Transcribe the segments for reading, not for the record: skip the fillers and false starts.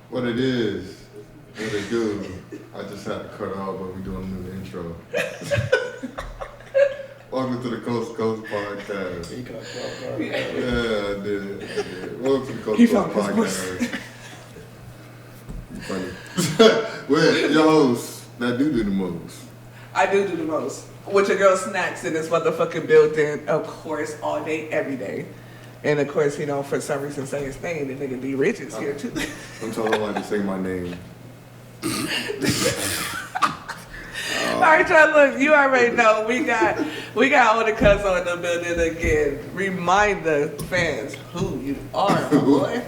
What it is, what it do. I just had to cut off, but we doing a new intro. Welcome to the Coast to Coast Podcast. Yeah, I did. Welcome to the Coast to Coast Podcast. You funny. Well, your host, that do the most. I do the most. With your girl Snacks in this motherfucking building, of course, all day, every day. And of course, you know, for some reason say his name, the nigga D Rich is here too. Sometimes I like to say my name. All right, y'all, look, you already know we got older cousin in the building again. Remind the fans who you are, my boy.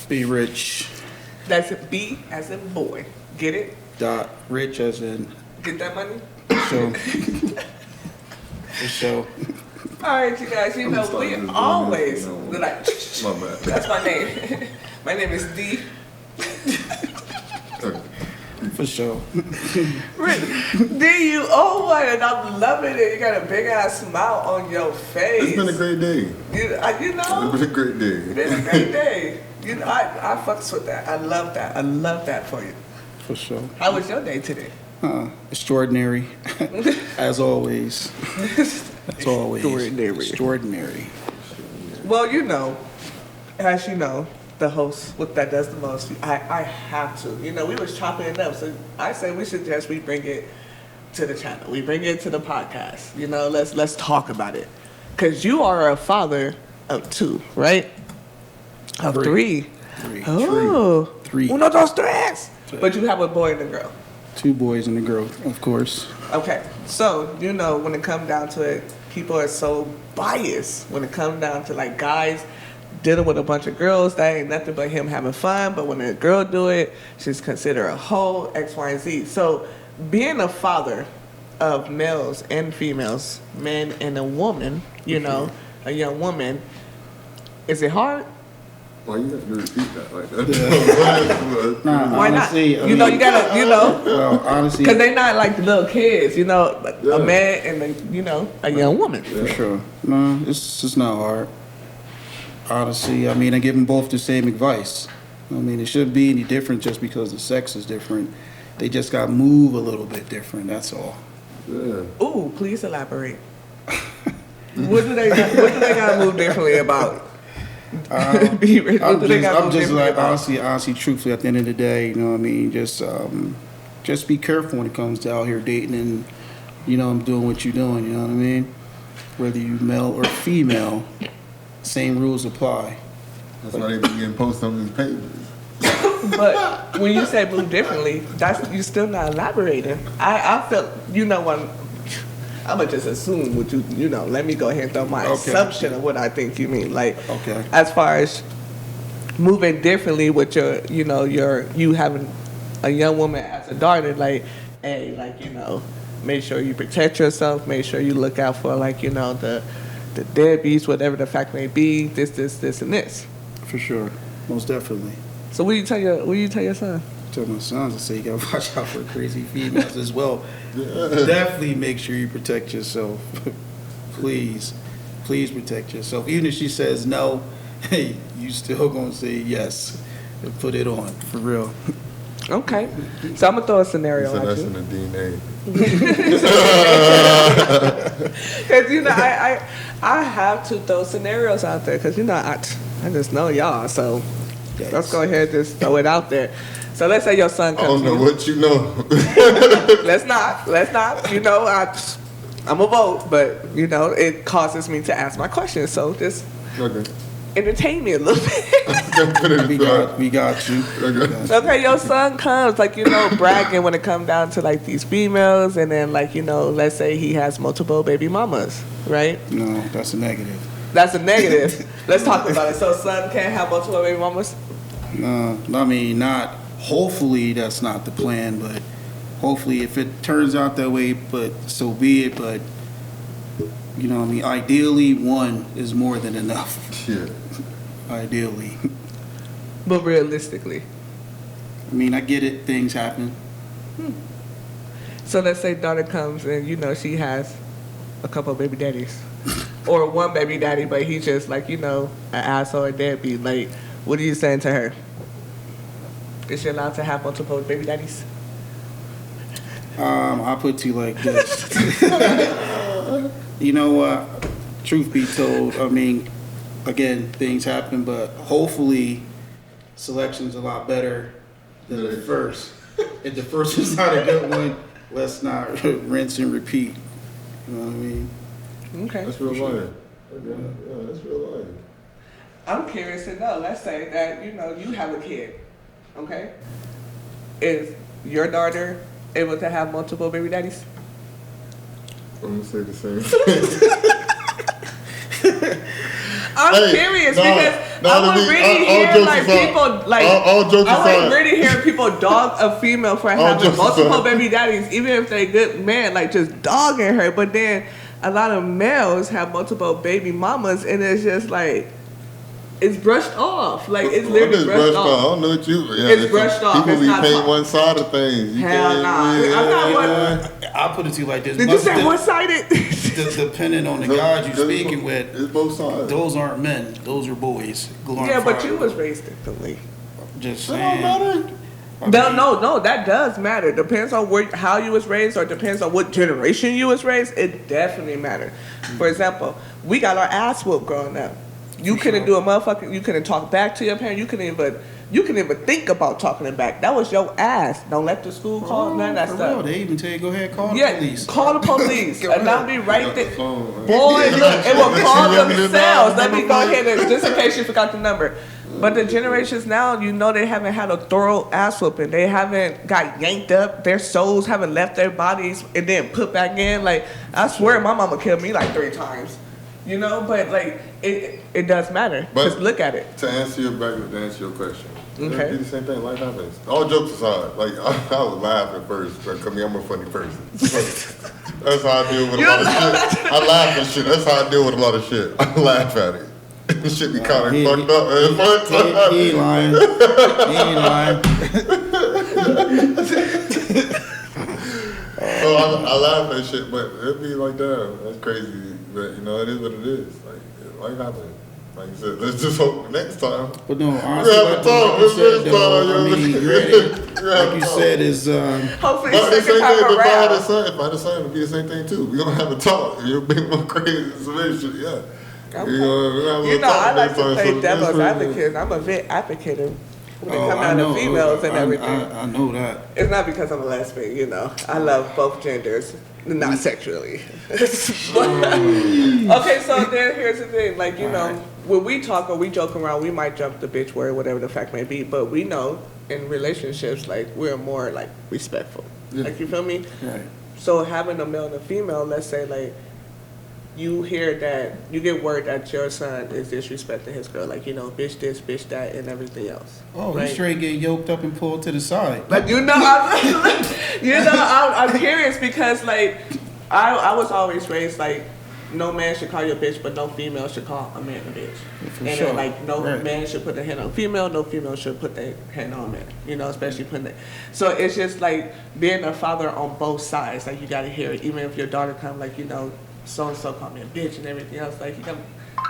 Be rich. That's it, B as in boy. Get it? Dot rich as in Get that money? show. For show. All right, you guys, you know, we always, My like, bad. that's my name. My name is D. For sure. D, you old one, and I'm loving it. You got a big ass smile on your face. It's been a great day. You know, It's been a great day. it's been a great day. You know, I fucks with that. I love that. I love that for you. For sure. How was your day today? Extraordinary. As always. As always. Extraordinary. Extraordinary. Well, you know, as you know, the host what that does the most. I have to. You know, we was chopping it up, so I say we suggest we bring it to the channel. We bring it to the podcast. You know, let's talk about it. Cause you are a father of two, right? Of three. Oh, Three. Uno, dos, tres. But you have a boy and a girl. 2 boys and a girl, of course. Okay, so you know when it comes down to it, people are so biased when it comes down to like guys dealing with a bunch of girls. That ain't nothing but him having fun. But when a girl do it, she's considered a hoe, X, Y, and Z. So being a father of males and females, man and a woman, you know, a young woman, is it hard? Why you have to repeat that like that? Nah, Why honestly, not? You know, you gotta, you know. Well, honestly. Because they not like the little kids, you know, like Yeah. a man and a, you know, a young woman. For sure. No, it's just not hard. Honestly, I mean, I give them both the same advice. I mean, it shouldn't be any different just because the sex is different. They just got to move a little bit different, that's all. Yeah. Ooh, please elaborate. What do they got to move differently about? Be rich. What do they gotta I'm move just differently like, about? honestly, truthfully, at the end of the day, you know what I mean? Just be careful when it comes to out here dating and, you know, doing what you're doing, you know what I mean? Whether you male or female, same rules apply. That's why they be getting posted on these pages. But when you say move differently, that's you still not elaborating. I felt, you know what, I'm gonna just assume what you know, let me go ahead and throw my Okay. assumption of what I think you mean. Like, Okay. as far as moving differently with your, you know, you having a young woman as a daughter, like, hey, like, you know, make sure you protect yourself, make sure you look out for, like, you know, the deadbeats, whatever the fact may be, this, and this. For sure. Most definitely. So what do you tell your son? Tell my sons, I say you gotta watch out for crazy females as well. Definitely make sure you protect yourself. Please protect yourself. Even if she says no, hey, you still gonna say yes and put it on for real. Okay. So I'm gonna throw a So scenario at that's you. in the DNA. Cause you know I have to throw scenarios out there because you know I just know y'all. So let's go ahead and just throw it out there. So let's say your son I comes don't know to you. what you know. Let's not. You know, I'm a vote, but you know, it causes me to ask my questions. So just Okay. entertain me a little bit. We got you. Okay, your son comes, like, you know, bragging when it comes down to like these females, and then like, you know, let's say he has multiple baby mamas, right? No, that's a negative. That's a negative. Let's talk about it. So son can't have multiple baby mamas? No, I mean, not. Hopefully, that's not the plan, but hopefully, if it turns out that way, but so be it. But you know, what I mean, ideally, one is more than enough. Shit. Ideally, But realistically. I mean, I get it. Things happen. So let's say daughter comes and, you know, she has a couple of baby daddies. Or one baby daddy, but he's just like, you know, an asshole or deadbeat. Like, what are you saying to her? Is she allowed to have multiple baby daddies? I'll put it to you like this. You know what? Truth be told, I mean, again, things happen, but hopefully selection's a lot better than the first. If the first is not a good one, let's not rinse and repeat. You know what I mean? Okay. That's real life. Yeah, that's real life. I'm curious to know, let's say that, you know, you have a kid, okay? Is your daughter able to have multiple baby daddies? I'm gonna say the same thing. I'm curious because I would really hear like people like all jokes I aside. would really hear people dog a female for having jokes multiple aside. baby daddies, even if they good man, like just dogging her. But then a lot of males have multiple baby mamas, and it's just like it's brushed off. Like it's literally brushed off. I don't know what you. Yeah, It's brushed off. People It's be not painting talk- one side of things. You Hell can't- nah. yeah, I'm not yeah. one. I'll put it to you like this. Did you say one sided? Depending on the guys you're speaking with, It's both sides. those aren't men. Those are boys. Yeah, but you was raised differently. Just It don't saying. matter. No, that does matter. Depends on how you was raised, or depends on what generation you was raised. It definitely matters. For example, we got our ass whooped growing up. You couldn't do a motherfucking. You couldn't talk back to your parent. You couldn't even think about talking it back. That was your ass. Don't let the school call none of that For stuff. real, they even tell you go ahead call the Yeah, police. call the police, and I'll be right Got the there. phone, man. Boy, look, it will call You want me to themselves. dial Let me the go number, ahead and just in case you forgot the number. But the generations now, you know, they haven't had a thorough ass whooping. They haven't got yanked up. Their souls haven't left their bodies and then put back in. Like, I swear my mama killed me like 3 times. You know, but like, it does matter. But- Just look at it. To answer your question. Okay. It'd be the same thing. Life happens. All jokes aside, like I was laughing at first, because I'm a funny person. That's how I deal with a lot of shit. I laugh at shit. That's how I deal with a lot of shit. I laugh at it. This shit be kind of He- fucked up. At first time. He ain't lying. He ain't lying. So I laugh at shit, but it'd be like, damn, that's crazy. But you know, it is what it is. Like life happens. Like you said, let's just hope next time. But no, honestly, have like, a talk. like you said, though, I Let's mean, talk. granted, We have like a you talk. said, is Hopefully, But the second same time thing, if I had a around. son, it'd be the same thing too. We don't have a talk. You're a bit more crazy submission, yeah. Okay. We have a You know, talk I like next to time, play so devil's that's what it is. advocate. I'm a bit advocate when it oh, comes I down know, to females and everything. I know that. It's not because I'm a lesbian, you know. I love both genders, not sexually. Okay, so then here's the thing. Like, you know, when we talk or we joke around, we might jump the bitch word, whatever the fact may be. But we know in relationships, like, we're more, like, respectful. Yeah. Like, you feel me? Right. So having a male and a female, let's say, like, you hear that, you get word that your son is disrespecting his girl. Like, you know, bitch this, bitch that, and everything else. Oh, right? he straight get yoked up and pulled to the side. Like, I'm curious because, like, I was always raised, like, no man should call you a bitch, but no female should call a man a bitch. For And sure. then, like, no Right. man should put their hand on a female, no female should put their hand on a man, you know, especially putting it. So it's just, like, being a father on both sides. Like, you got to hear it. Even if your daughter come, like, you know, so-and-so called me a bitch and everything else. Like, you come,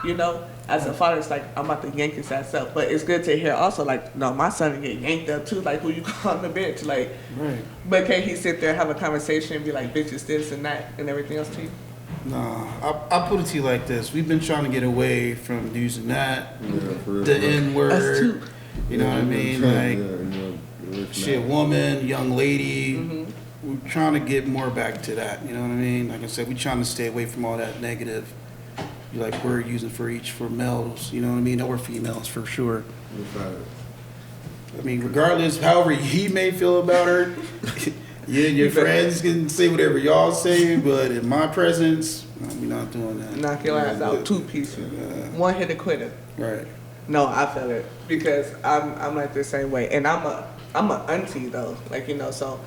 you know, as a father, it's like, I'm about to yank his ass up. But it's good to hear also, like, no, my son get yanked up too. Like, who you calling a bitch? Like, Right. but can he sit there, have a conversation, and be like, bitch is this and that and everything else to you? Nah, I'll put it to you like this. We've been trying to get away from using that, Yeah, for real. the Us N-word. too. You know what I mean? Like, shit, woman, young lady. Mm-hmm. We're trying to get more back to that. You know what I mean? Like I said, we're trying to stay away from all that negative. Like we're using for males. You know what I mean? Or females for sure. I mean, regardless, however he may feel about her, you and your friends can say whatever y'all say, but in my presence, we're not doing that. Knock your ass out, 2 pieces. One hit a quitter. Right. No, I feel it because I'm like the same way, and I'm a auntie though, like, you know, so,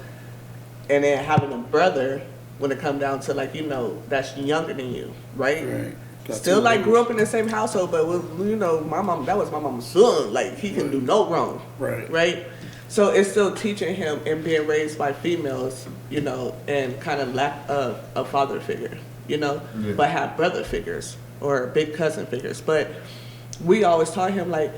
and then having a brother when it come down to, like, you know, that's younger than you, right? Right. Got Still two like brothers. grew up in the same household, but was, you know, my mom, that was my mom's son. Like, he can do no wrong, Right. right? So it's still teaching him and being raised by females, you know, and kind of lack of a father figure, you know, Yeah. but have brother figures or big cousin figures. But we always taught him, like,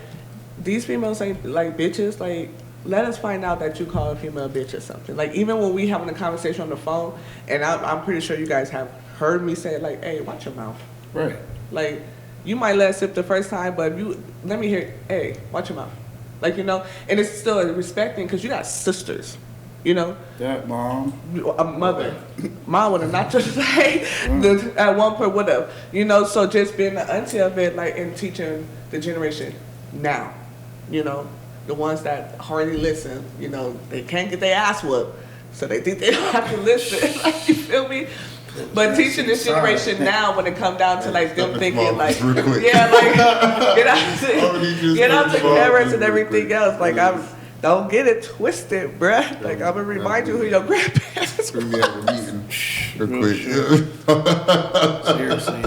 these females ain't like bitches. Like, let us find out that you call a female a bitch or something. Like, even when we having a conversation on the phone, and I'm pretty sure you guys have heard me say, like, hey, watch your mouth. Right. Like, you might let it sip the first time, but if you let me hear, hey, watch your mouth. Like, you know, and it's still a respect thing because you got sisters, you know. That mom. A mother. Mom would have not just say at one point would have, you know. So just being the auntie of it, like, and teaching the generation now, you know, the ones that hardly listen, you know, they can't get their ass whooped, so they think they don't have to listen. Like, you feel me? But teaching this generation now, when it come down to like them thinking like, yeah, like get out to cameras and everything else. Like, don't get it twisted, bruh. Like, I'm gonna remind you who your grandparents were. Seriously.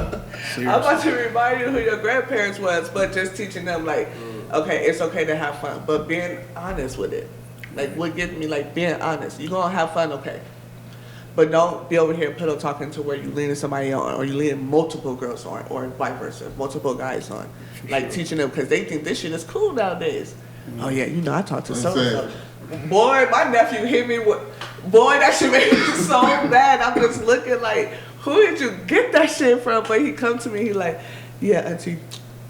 I'm about to remind you who your grandparents was, but just teaching them like, okay, it's okay to have fun, but being honest with it. Like, what gets me, like, being honest. You gonna have fun, okay. But don't be over here pillow talking to where you leaning somebody on, or you leaning multiple girls on, or vice versa, multiple guys on. Like, teaching them, because they think this shit is cool nowadays. Oh yeah, you know, I talk to so-and-so. Boy, my nephew hit me with, boy, that shit made me so bad. I'm just looking like, who did you get that shit from? But he come to me, he like, yeah, auntie,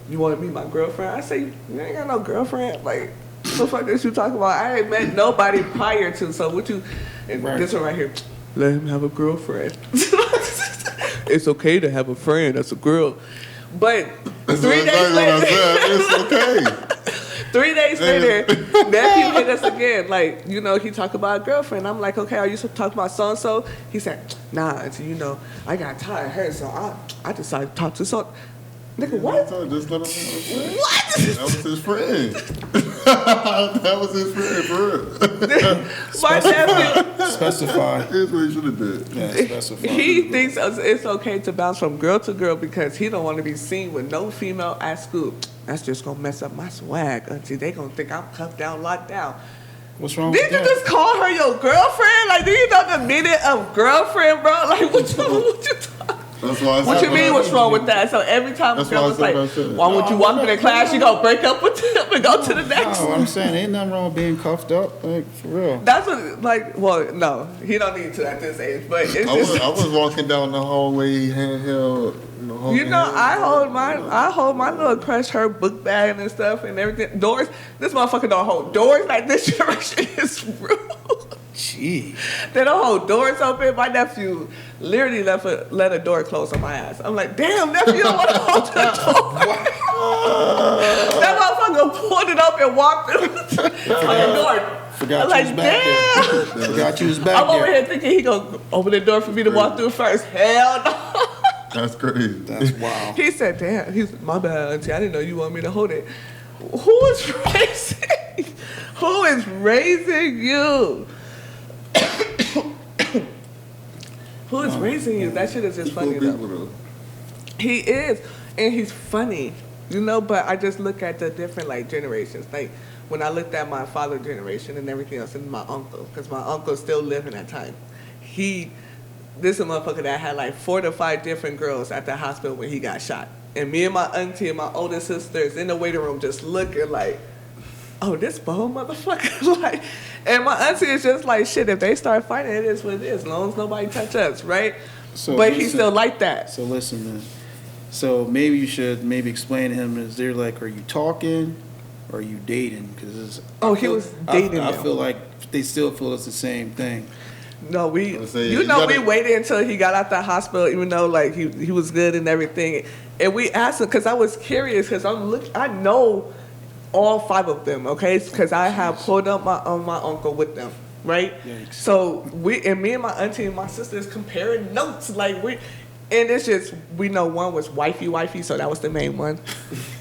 you want to meet my girlfriend? I say, you ain't got no girlfriend. Like, what the fuck is you talking about? I ain't met nobody prior to, so what you, and this one right here, let him have a girlfriend. It's okay to have a friend that's a girl. But 3 days later, it's okay. 3 days later, nephew hit us again. Like, you know, he talked about a girlfriend. I'm like, okay, are you talking about so-and-so? He said, nah, auntie, you know, I got tired of her, so I decided to talk to so. Nigga, what? Just let him know. What? That was his friend. That was his friend, for real. My nephew. Specify. Here's what he should have did. Yeah, specify. He thinks it's okay to bounce from girl to girl because he don't want to be seen with no female at school. That's just gonna mess up my swag, auntie. They gonna think I'm cuffed down, locked down. What's wrong Did with you that? just call her your girlfriend? Like, do you know the meaning of girlfriend, bro? Like, what you talking? That's why I What said you mean? What's wrong with that? So every time a That's girl why I was said like, what I said. why would you walk into class? You gonna break up with them and go to the next No, one? I'm saying ain't nothing wrong with being cuffed up, like, for real. That's what, like, well, no, he don't need to at this age, but it's just. I was walking down the hallway, handheld. You know, I hold my little crush, her book bag and stuff and everything. Doors, this motherfucker don't hold doors like this generation is rude. Gee. They don't hold doors open. My nephew literally let a door close on my ass. I'm like, damn, nephew, you don't want to hold the door. That motherfucker pulled it up and walked through the door. Forgot I'm you like, was back damn. there. Forgot you was back I'm over there. here thinking he gonna open the door for me to walk through first. Hell no. That's crazy. That's wild. He said, damn, my bad, auntie. I didn't know you want me to hold it. Who is raising? Who is raising you? Who is raising you? That shit is just funny though. He is, and he's funny, you know. But I just look at the different like generations. Like when I looked at my father's generation and everything else, and my uncle, because my uncle still living at that time. This is a motherfucker that had like 4 to 5 different girls at the hospital when he got shot. And me and my auntie and my older sisters in the waiting room just looking like, oh, this bold motherfucker. Like, and my auntie is just like, shit, if they start fighting, it is what it is, as long as nobody touch us, right? So but listen, he's still like that. So listen, man. So maybe you should explain to him, is there like, are you talking or are you dating? Because He was dating I them. feel like they still feel it's the same thing. No, we gotta- waited until he got out the hospital, even though like he was good and everything. And we asked him because I was curious because I know all 5 of them, okay? Because I have pulled up my uncle with them, right? Yikes. So me and my auntie and my sisters comparing notes, like and it's just we know one was wifey, so that was the main one.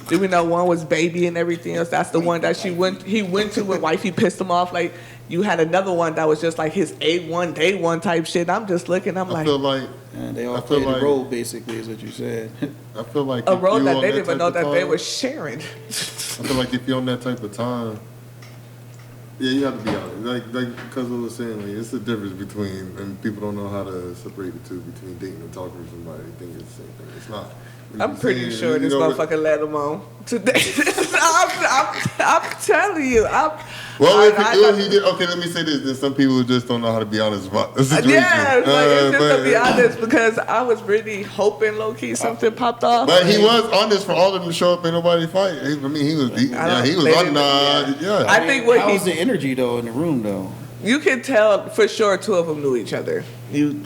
Then we know one was baby and everything else. That's the one that he went to when wifey pissed him off. Like you had another one that was just like his A1 day one type shit. I'm just looking. I feel like. And they all played the role, basically, is what you said. I feel like a role that they didn't even know that they were sharing. I feel like if you're on that type of time, yeah, you have to be honest. Like because I was saying, like it's the difference between, and people don't know how to separate the two between dating and talking to somebody. They think it's the same thing. It's not. I'm pretty sure You this know what- motherfucker let him on today. I'm telling you. Well, if he did, okay, let me say this. Then some people just don't know how to be honest about the situation. Yeah, it's just to but- be honest, because I was really hoping low-key something popped off. But he was honest for all of them to show up and nobody fight. He was on. I think what How was he, the energy though in the room though? you can tell for sure 2 of them knew each other. You can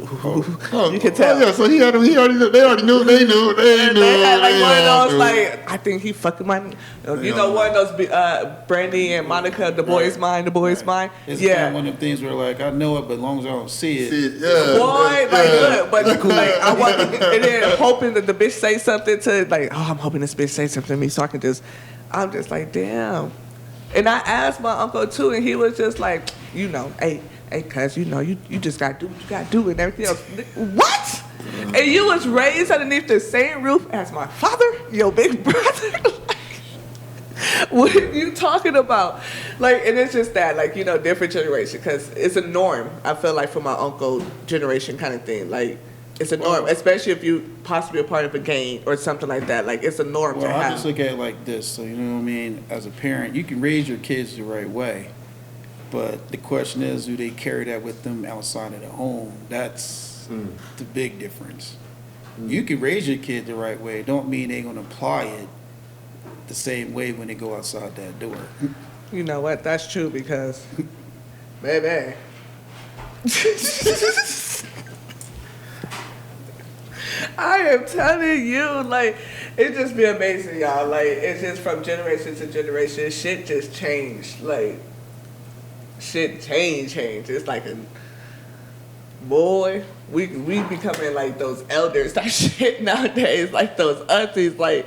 tell. Oh, yeah, so they already knew. They knew. They had like one of those, like, I think he fucking my, you know, one of those, Brandy and Monica, the boy's mine. It's Yeah. kind of one of them things where like I know it, but as long as I don't see it. Yeah. Boy, like, look, but like, I want, and then hoping that the bitch say something to, like, oh, I'm hoping this bitch say something to me so I can just, I'm just like, damn. And I asked my uncle too, and he was just like, you know, hey, cuz, you know, you just gotta do what you gotta do and everything else. What? And you was raised underneath the same roof as my father, your big brother? What are you talking about? Like, and it's just that, like, you know, different generation, because it's a norm, I feel like, for my uncle generation kind of thing. Like, it's a norm, especially if you possibly a part of a gang or something like that. Like, it's a norm to Well, I have. just look at it like this. So you know what I mean? As a parent, you can raise your kids the right way, but the question is, do they carry that with them outside of the home? That's the big difference. You can raise your kid the right way. Don't mean they're gonna apply it the same way when they go outside that door. You know what? That's true because, baby. I am telling you, like, it just be amazing, y'all. Like, it's just from generation to generation, shit just changed. Like, shit changed. It's like a, boy, we becoming like those elders, that shit nowadays, like those aunties, like,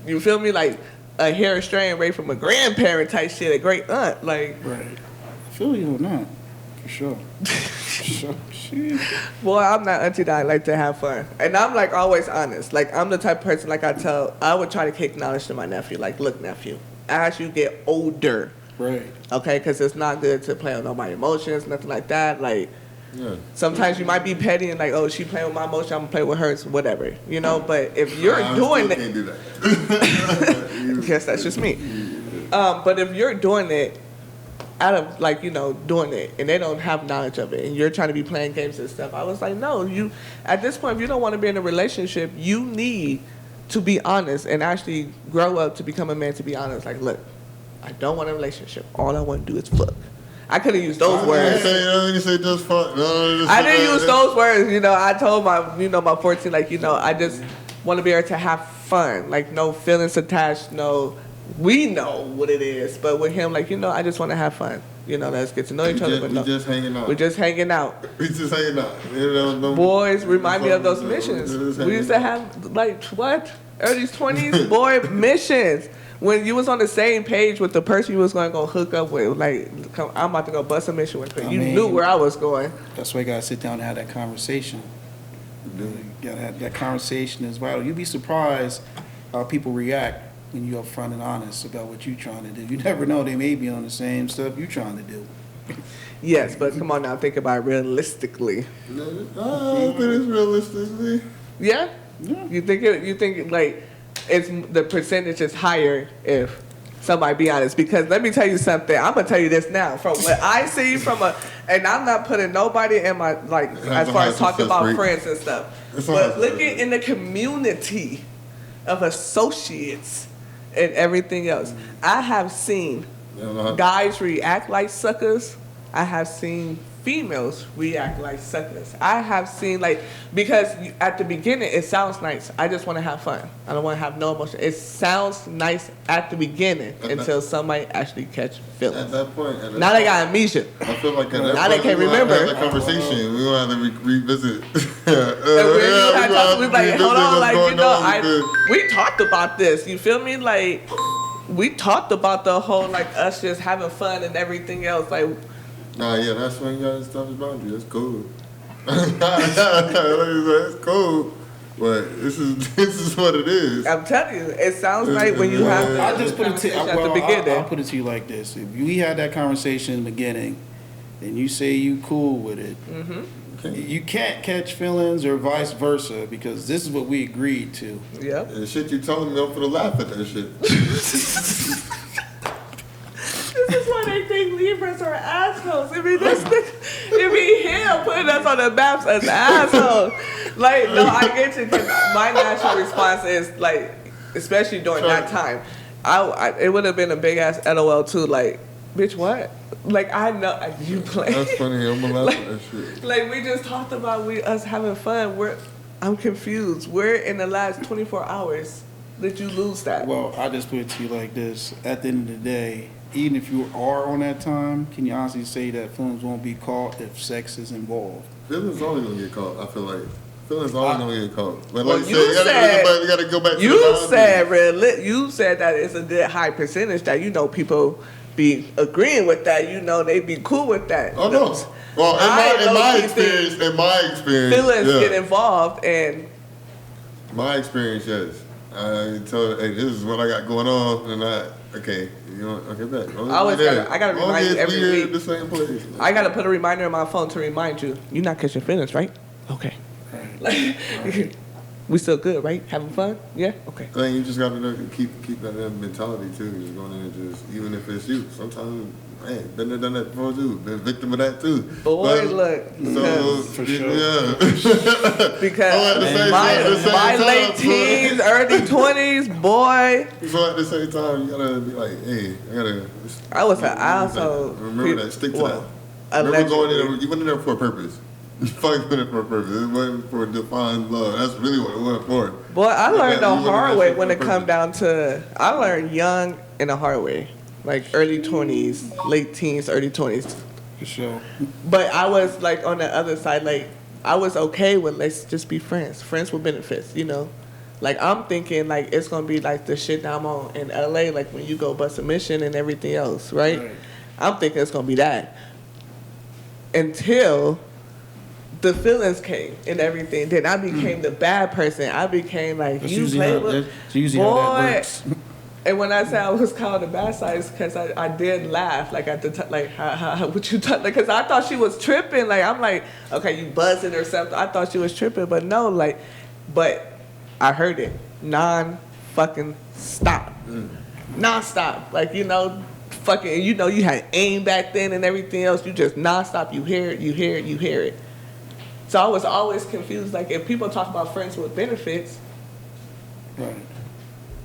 you feel me? Like a hair straying away from a grandparent type shit, a great aunt, like. Right. I feel you on that, for sure. For sure. Shit. Boy, I'm that auntie that I like to have fun. And I'm like always honest. Like, I'm the type of person, like I would try to kick knowledge to my nephew. Like, look, nephew, as you get older, Right. okay, because it's not good to play on nobody's emotions, nothing like that. Like, Yeah. sometimes you might be petty and like, oh, she playing with my emotion, I'm gonna play with hers, whatever, you know. But if you're doing it, can't do that. yes, that's just me. But if you're doing it out of, like, you know, doing it, and they don't have knowledge of it, and you're trying to be playing games and stuff, I was like, no, you, at this point, if you don't want to be in a relationship, you need to be honest and actually grow up to become a man to be honest. Like, look, I don't want a relationship. All I want to do is fuck. I could have used those words. I didn't say just fuck. No, I didn't use those words, you know. I told my, you know, my 14, like, you know, I just want to be able to have fun. Like, no feelings attached, no, we know what it is. But with him, like, you know, I just want to have fun. You know, let's get to know each other. But no, We just hanging out. we're just hanging out. We just hanging out. You know, no, Boys remind me of those missions. We used to have, like, what? Early 20s, boy, missions. When you was on the same page with the person you was going to go hook up with, like, come, I'm about to go bust a mission with her. You knew where I was going. That's why you gotta sit down and have that conversation. You gotta have that conversation is vital. You'd be surprised how people react when you're upfront and honest about what you're trying to do. You never know, they may be on the same stuff you're trying to do. Yes, but come on now, think about it realistically. I think it's realistically. Yeah? Yeah. You think like it's the percentage is higher if somebody be honest? Because let me tell you something. I'm gonna tell you this now from what I see and I'm not putting nobody in my, like, as far as talking about friends and stuff. But looking in the community of associates and everything else, I have seen guys react like suckers. I have seen females react like suckers. I have seen, like, because at the beginning it sounds nice. I just want to have fun. I don't want to have no emotion. It sounds nice at the beginning until somebody actually catch feelings. At that point. Now they got amnesia. I feel like at that Now they point, can't we gonna remember. have that conversation. We're going to have to revisit. And when you had talked, we like, hold on, like, you know, because we talked about this. You feel me? Like, we talked about the whole, like, us just having fun and everything else. Like, nah, yeah, that's when you gotta establish boundaries. That's cool. That's cool. But this is what it is. I'm telling you, it sounds like when you have I'll just put it to at the beginning. I'll put it to you like this: if we had that conversation in the beginning, and you say you cool with it, You can't catch feelings or vice versa because this is what we agreed to. Yep. And shit you telling me, I'm for the laugh at that shit. This is why they think Libras are assholes. It be him putting us on the maps as assholes. Like, no, I get you. 'Cause my natural response is like, especially during that time, it would have been a big ass LOL too. Like, bitch, what? Like, I know you play. That's funny. I'm gonna laugh at that shit. Like, we just talked about us having fun. I'm confused. Where in the last 24 hours did you lose that? Well, I just put it to you like this. At the end of the day, even if you are on that time, can you honestly say that feelings won't be caught if sex is involved? Feelings always gonna get caught. I feel like feelings always gonna get caught. But Well, like you you said- gotta go back to You the said you said that it's a good high percentage that people be agreeing with that. They be cool with that. Oh no. Well, in my experience, feelings yeah. get involved, and My experience, yes. I tell her, hey, this is what I got going on, and okay, bet. I gotta remind you every week. The same place. I gotta put a reminder on my phone to remind you. You're not catching feelings, right? Okay. Like, we still good, right? Having fun? Yeah. Okay. I think you just gotta keep that mentality too. Just going in and just even if it's you, sometimes. Hey, been there, done that before too. Been victim of that too. Boy, look. So, For sure. Yeah. Because my late teens, early 20s, boy. So at the same time, you gotta be like, hey, I also remember that. Stick to that. Allegedly. Remember going in there. You went in there for a purpose. You fucking went in for a purpose. It wasn't for defined love. That's really what it was for. Boy, I learned the You went in hard there way for when a it come purpose. down to. I learned young in the hard way, like early 20s, late teens, early 20s. For sure. But I was like on the other side, like I was okay with let's just be friends with benefits, Like I'm thinking like it's gonna be like the shit that I'm on in LA, like when you go bust a mission and everything else, right? I'm thinking it's gonna be that. Until the feelings came and everything, then I became the bad person. I became like That's you usually play how, with that's usually how that works. And when I say I was called the bad side, it's because I did laugh, like at the time, like how what you thought, because I thought she was tripping. Like I'm like, okay, you buzzing or something. I thought she was tripping, but no, but I heard it non-fucking stop, non-stop. Like fucking, you had aim back then and everything else. You just non-stop. You hear it, you hear it, you hear it. So I was always confused. Like if people talk about friends with benefits. Right.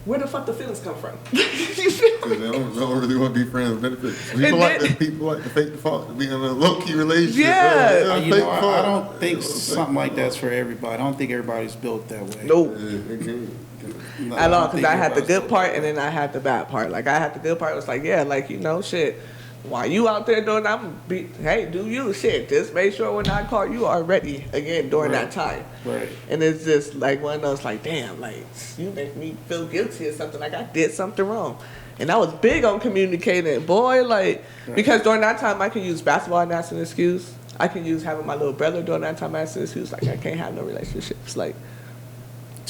Where the fuck the feelings come from? Because they don't really want to be friends with benefits. People like to fake the fault to be in a low-key relationship. Yeah. I don't think something like that's for everybody. I don't think everybody's built that way. No. Yeah, At all, because think I had the everybody's good built part that and way. then I had the bad part. Like I had the good part, it was like, yeah, like shit. While you out there doing that, hey, do you shit. Just make sure when I call you are ready again during that time. Right. And it's just like one of those like, damn, like you make me feel guilty or something. Like I did something wrong. And I was big on communicating, boy, because during that time I can use basketball as an excuse. I can use having my little brother during that time as an excuse. Like I can't have no relationships. Like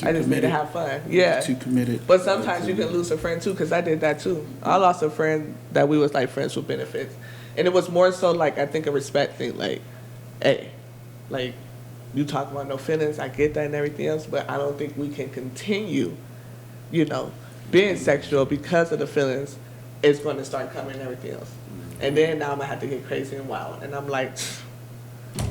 I just need to have fun. Yeah. Too committed. But sometimes you can lose a friend too, because I did that too. I lost a friend that we was like friends with benefits. And it was more so like, I think a respect thing, like, hey, like, you talk about no feelings, I get that and everything else, but I don't think we can continue, being sexual because of the feelings. It's going to start coming and everything else. And then now I'm going to have to get crazy and wild. And I'm like,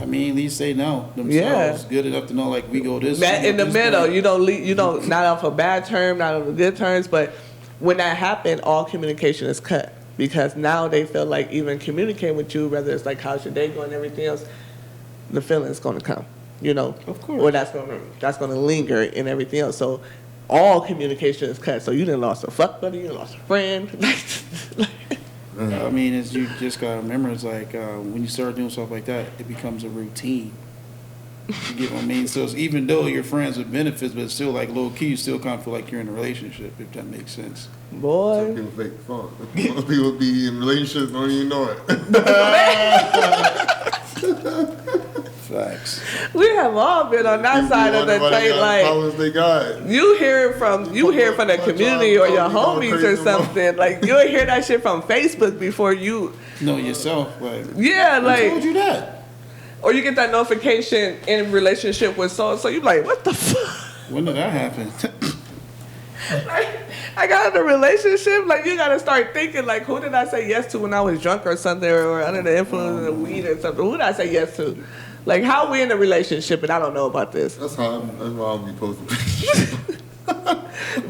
I mean, at least they know themselves. Yeah. Good enough to know, like, we go this that way in the this middle, way. not off a bad term, not on the good terms, but when that happened, all communication is cut because now they feel like even communicating with you, whether it's like how's your day going, and everything else, the feeling's going to come, Of course. or that's going to linger and everything else. So all communication is cut. So you done lost a fuck buddy, you done lost a friend. I mean, you just gotta remember, it's like when you start doing stuff like that, it becomes a routine. You get what I mean? So it's, even though you're friends with benefits, but it's still like low key, you still kind of feel like you're in a relationship, if that makes sense. Boy. People fake the fault. Most people be in relationships, don't even know it. Facts. We have all been on that side of the plate, like problems they got. you hear it from the community or your homies or something. Like you'll hear that shit from Facebook before you. Know yourself, like. Yeah, Who like told you that? Or you get that notification in relationship with so you like, what the fuck? When did that happen? Like, I got in a relationship. Like, you gotta start thinking, like, who did I say yes to when I was drunk or something, or under the influence of weed or something? Who did I say yes to? Like, how we in a relationship and I don't know about this? That's why I'm be posting.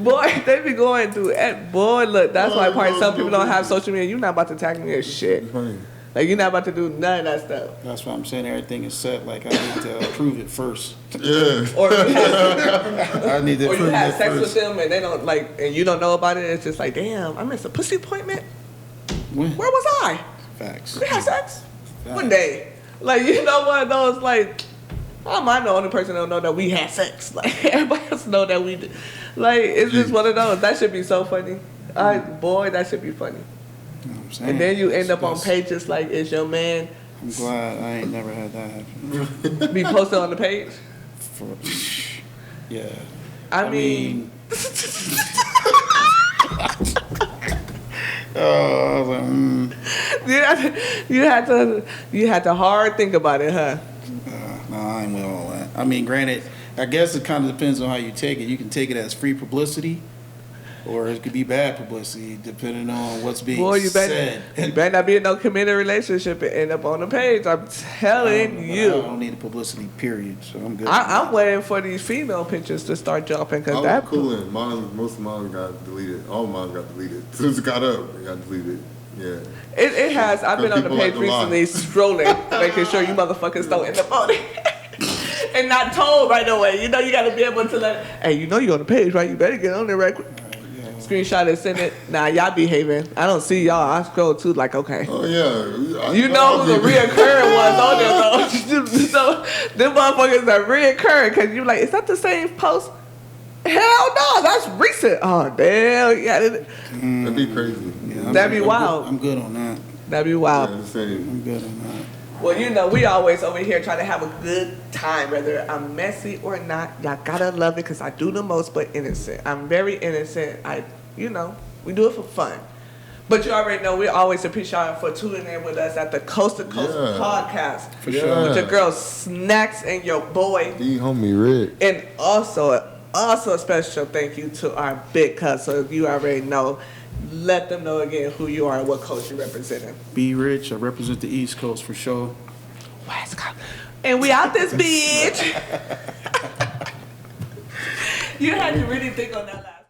Boy, they be going through it. Boy, look, that's why part some people don't have social media. You're not about to tag me as shit. Like, you're not about to do none of that stuff. That's why I'm saying everything is set. Like, I need to approve it first. Yeah. Or you have, I need to or you approve have it sex first. with them and they don't like, and you don't know about it. It's just like, damn, I missed a pussy appointment. When? Where was I? Facts. We had sex one day. Like, you know what? Those like, I'm the only person that don't know that we had sex. Like, everybody else know that we did. Like, it's just one of those. That should be so funny. Boy, that should be funny. You know what I'm saying? And then you end up on That's- pages like, is your man I'm glad I ain't never had that happen. be posted on the page? Yeah. I mean I was like, you had to hard think about it, huh? no, I ain't with all that. I mean, granted, I guess it kind of depends on how you take it. You can take it as free publicity, or it could be bad publicity, depending on what's being Boy, you said. better not be in no committed relationship and end up on the page. I'm telling I you. don't need a publicity, period. So I'm good. I'm waiting for these female pictures to start jumping I because was that cooling. Most of mine got deleted. All mine got deleted. As soon as it got up, it got deleted. Yeah. it has. I've been on the People page like to lie. recently scrolling, making sure you motherfuckers don't end up on it. And not told right away. You know, you got to be able to let, hey, you know you're on the page, right? You better get on there right quick. Screenshot it, send it. Nah, y'all behaving. I don't see y'all. I scroll too, like, okay. Oh yeah. You know who the reoccurring ones on there, though. So, them motherfuckers are reoccurring because you're like, is that the same post? Hell no, that's recent. Oh, damn. Yeah, That'd be crazy. Yeah, That'd be wild. I'm good on that. that'd be wild. Yeah, the same. I'm good on that. Well, you know, we always over here try to have a good time, whether I'm messy or not. Y'all gotta love it because I do the most, but innocent. I'm very innocent. We do it for fun. But you already know we always appreciate y'all for tuning in with us at the Coast to Coast podcast. For sure. With your girl Snacks and your boy. The homie Rick. And also a special thank you to our big cuz. So you already know. Let them know again who you are and what coast you're representing. Be rich. I represent the East Coast for sure. West Coast. And we out this bitch. You had to really think on that last.